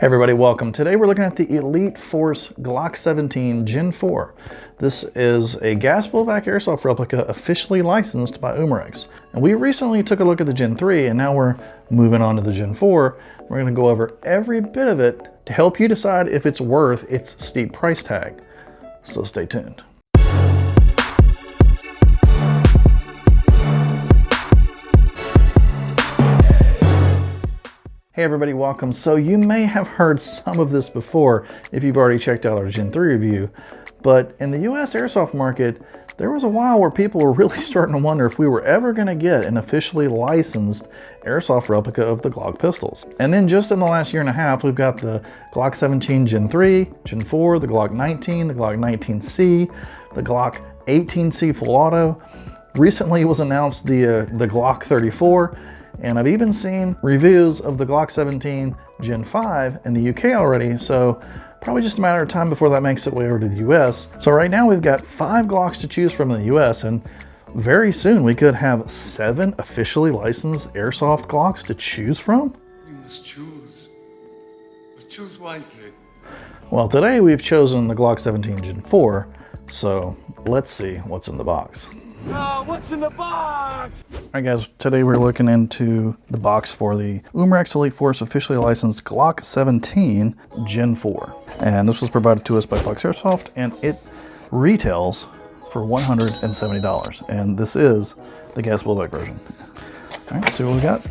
Hey everybody, welcome. Today we're looking at the Elite Force Glock 17 Gen 4. This is a gas blowback airsoft replica officially licensed by Umarex. And we recently took a look at the Gen 3 and now we're moving on to the Gen 4. We're going to go over every bit of it to help you decide if it's worth its steep price tag. So stay tuned. Hey everybody, welcome. So you may have heard some of this before if you've already checked out our Gen 3 review, but in the US airsoft market, there was a while where people were really starting to wonder if we were ever going to get an officially licensed airsoft replica of the Glock pistols. And then just in the last year and a half, we've got the Glock 17 Gen 3, Gen 4, the Glock 19, the Glock 19C, the Glock 18C full auto. Recently was announced the Glock 34. And I've even seen reviews of the Glock 17 Gen 5 in the UK already, so probably just a matter of time before that makes its way over to the US. So right now we've got 5 Glocks to choose from in the US, and very soon we could have 7 officially licensed airsoft Glocks to choose from. You must choose, but choose wisely. Well, today we've chosen the Glock 17 Gen 4, so let's see what's in the box. What's in the box? Alright guys, today we're looking into the box for the Umarex Elite Force officially licensed Glock 17 Gen 4. And this was provided to us by Fox Airsoft, and it retails for $170. And this is the gas blowback version. Alright, let's see what we got.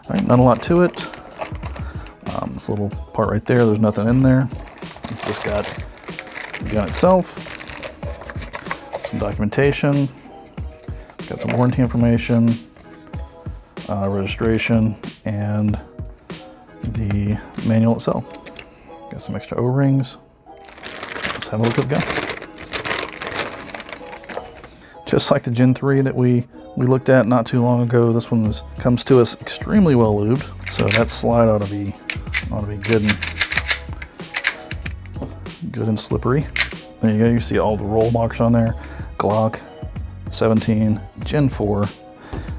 Alright, not a lot to it. This little part right there, there's nothing in there. It's just got the gun itself. Some documentation, got some warranty information, registration, and the manual itself. Got some extra O-rings. Let's have a look at the gun. Just like the Gen 3 that we looked at not too long ago, this one comes to us extremely well lubed, so that slide ought to be good and slippery. There you go, you see all the roll marks on there. Glock 17 Gen 4,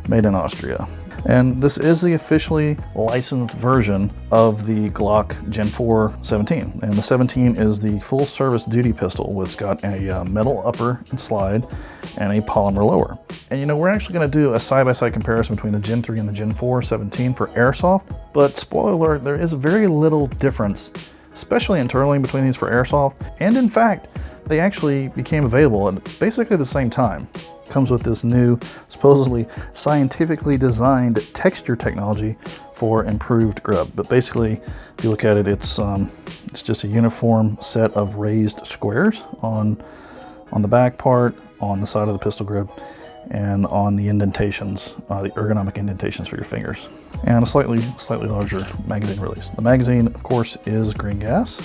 made in Austria. And this is the officially licensed version of the Glock Gen 4 17. And the 17 is the full service duty pistol, which got a metal upper and slide and a polymer lower. And you know, we're actually going to do a side-by-side comparison between the Gen 3 and the Gen 4 17 for airsoft. But spoiler alert, there is very little difference, especially internally between these for airsoft. And in fact, they actually became available at basically the same time. Comes with this new, supposedly scientifically designed texture technology for improved grip. But basically, if you look at it, it's just a uniform set of raised squares on the back part, on the side of the pistol grip, and on the indentations, the ergonomic indentations for your fingers, and a slightly larger magazine release. The magazine, of course, is green gas.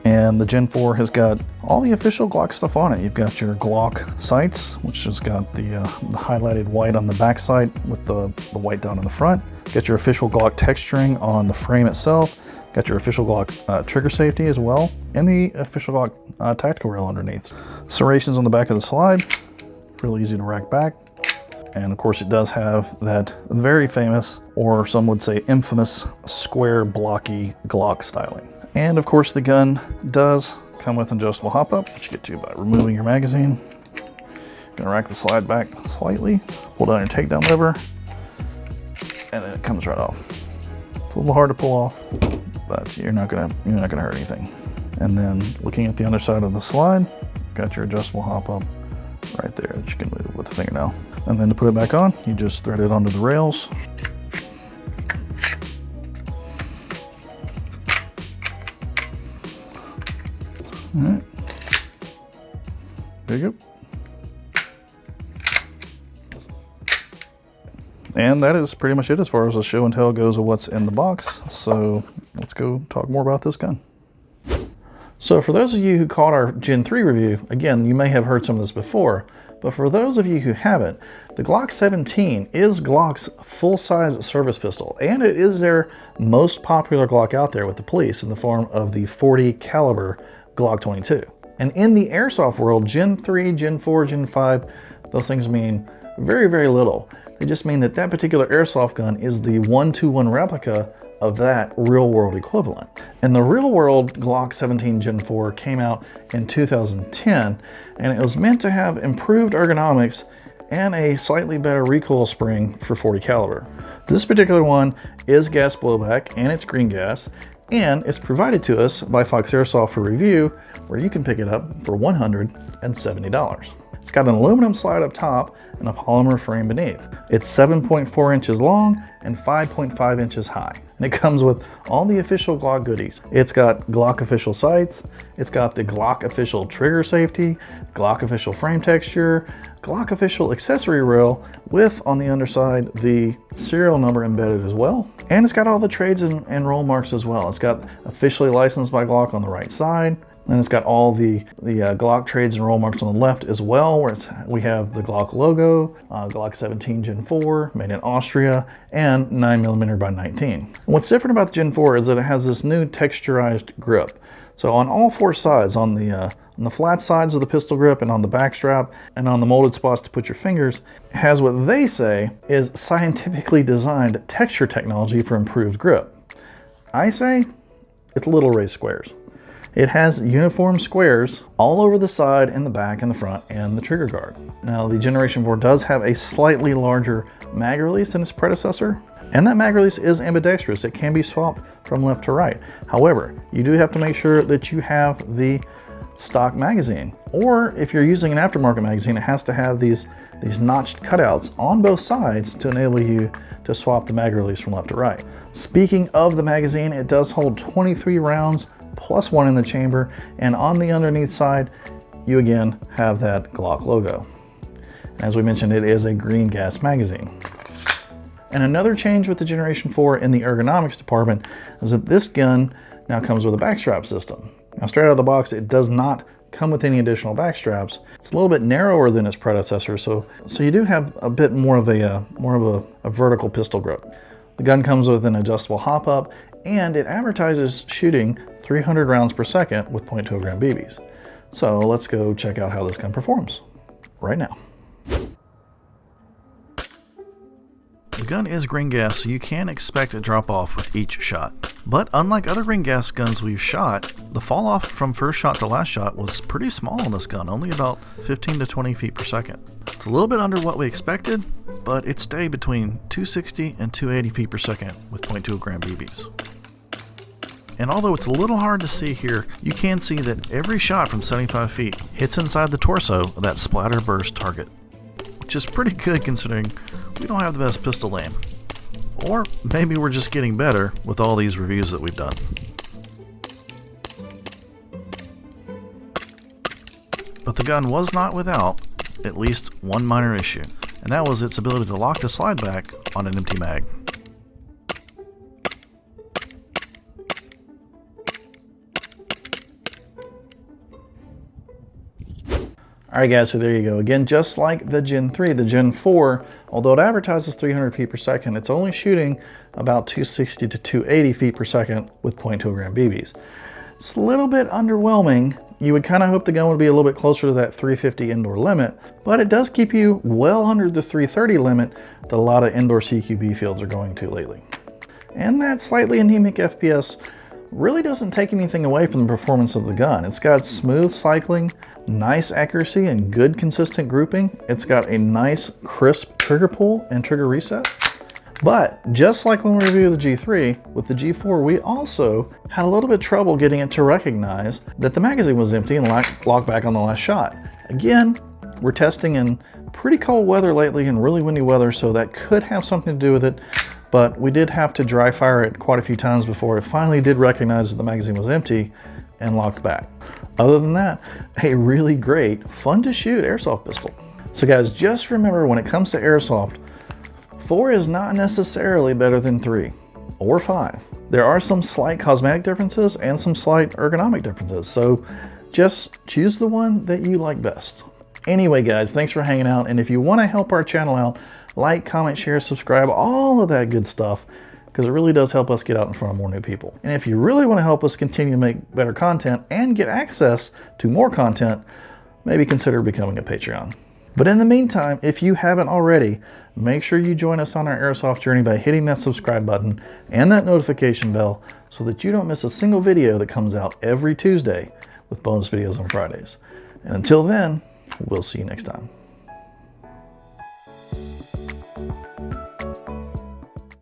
And the Gen 4 has got all the official Glock stuff on it. You've got your Glock sights, which has got the highlighted white on the back sight with the white dot on the front. Got your official Glock texturing on the frame itself. Got your official Glock trigger safety as well. And the official Glock tactical rail underneath. Serrations on the back of the slide. Real easy to rack back. And of course it does have that very famous, or some would say infamous, square blocky Glock styling. And of course the gun does come with an adjustable hop up, which you get to by removing your magazine. Gonna rack the slide back slightly, pull down your takedown lever, and then it comes right off. It's a little hard to pull off, but you're not gonna hurt anything. And then looking at the underside of the slide, got your adjustable hop up right there that you can move with the fingernail. And then to put it back on, you just thread it onto the rails. All right, there you go. And that is pretty much it as far as the show and tell goes of what's in the box. So let's go talk more about this gun. So for those of you who caught our Gen 3 review, again, you may have heard some of this before, but for those of you who haven't, the Glock 17 is Glock's full-size service pistol, and it is their most popular Glock out there with the police in the form of the 40 caliber Glock 22. And in the airsoft world, Gen 3, Gen 4, Gen 5, those things mean very, very little. They just mean that that particular airsoft gun is the 1-to-1 replica of that real world equivalent. And the real world Glock 17 Gen 4 came out in 2010, and it was meant to have improved ergonomics and a slightly better recoil spring for 40 caliber. This particular one is gas blowback and it's green gas, and it's provided to us by Fox Airsoft for review, where you can pick it up for $170. It's got an aluminum slide up top and a polymer frame beneath. It's 7.4 inches long and 5.5 inches high. And it comes with all the official Glock goodies. It's got Glock official sights, it's got the Glock official trigger safety, Glock official frame texture, Glock official accessory rail with, on the underside, the serial number embedded as well. And it's got all the trades and roll marks as well. It's got officially licensed by Glock on the right side. And it's got all the Glock trades and roll marks on the left as well, where we have the Glock logo, Glock 17 Gen 4, made in Austria, and 9mm by 19. And what's different about the Gen 4 is that it has this new texturized grip. So on all four sides, on the flat sides of the pistol grip and on the back strap and on the molded spots to put your fingers, it has what they say is scientifically designed texture technology for improved grip. I say it's little raised squares. It has uniform squares all over the side and the back and the front and the trigger guard. Now the Generation 4 does have a slightly larger mag release than its predecessor, and that mag release is ambidextrous. It can be swapped from left to right. However, you do have to make sure that you have the stock magazine, or if you're using an aftermarket magazine, it has to have these notched cutouts on both sides to enable you to swap the mag release from left to right. Speaking of the magazine, it does hold 23 rounds plus one in the chamber, and on the underneath side, you again have that Glock logo. As we mentioned, it is a green gas magazine. And another change with the Generation 4 in the ergonomics department is that this gun now comes with a backstrap system. Now straight out of the box, it does not come with any additional back straps. It's a little bit narrower than its predecessor, so you do have a bit more of a vertical pistol grip. The gun comes with an adjustable hop up, and it advertises shooting 300 rounds per second with .20 gram BBs. So let's go check out how this gun performs right now. The gun is green gas, so you can expect a drop off with each shot. But unlike other green gas guns we've shot, the fall off from first shot to last shot was pretty small on this gun, only about 15 to 20 feet per second. It's a little bit under what we expected, but it stayed between 260 and 280 feet per second with .20 gram BBs. And although it's a little hard to see here, you can see that every shot from 75 feet hits inside the torso of that splatter burst target, which is pretty good considering we don't have the best pistol aim. Or maybe we're just getting better with all these reviews that we've done. But the gun was not without at least one minor issue, and that was its ability to lock the slide back on an empty mag. Alright guys, so there you go. Again, just like the Gen 3, the Gen 4, although it advertises 300 feet per second, it's only shooting about 260 to 280 feet per second with .20 gram BBs. It's a little bit underwhelming. You would kind of hope the gun would be a little bit closer to that 350 indoor limit, but it does keep you well under the 330 limit that a lot of indoor CQB fields are going to lately. And that slightly anemic FPS really doesn't take anything away from the performance of the gun. It's got smooth cycling, nice accuracy, and good consistent grouping. It's got a nice crisp trigger pull and trigger reset. But just like when we reviewed the G3, with the G4 we also had a little bit of trouble getting it to recognize that the magazine was empty and locked back on the last shot. Again, we're testing in pretty cold weather lately and really windy weather, so that could have something to do with it. But we did have to dry fire it quite a few times before it finally did recognize that the magazine was empty and locked back. Other than that, a really great, fun to shoot airsoft pistol. So guys, just remember when it comes to airsoft, 4 is not necessarily better than 3 or 5. There are some slight cosmetic differences and some slight ergonomic differences, so just choose the one that you like best. Anyway guys, thanks for hanging out, and if you want to help our channel out, like, comment, share, subscribe, all of that good stuff, because it really does help us get out in front of more new people. And if you really want to help us continue to make better content and get access to more content, maybe consider becoming a Patreon. But in the meantime, if you haven't already, make sure you join us on our airsoft journey by hitting that subscribe button and that notification bell so that you don't miss a single video that comes out every Tuesday with bonus videos on Fridays. And until then, we'll see you next time.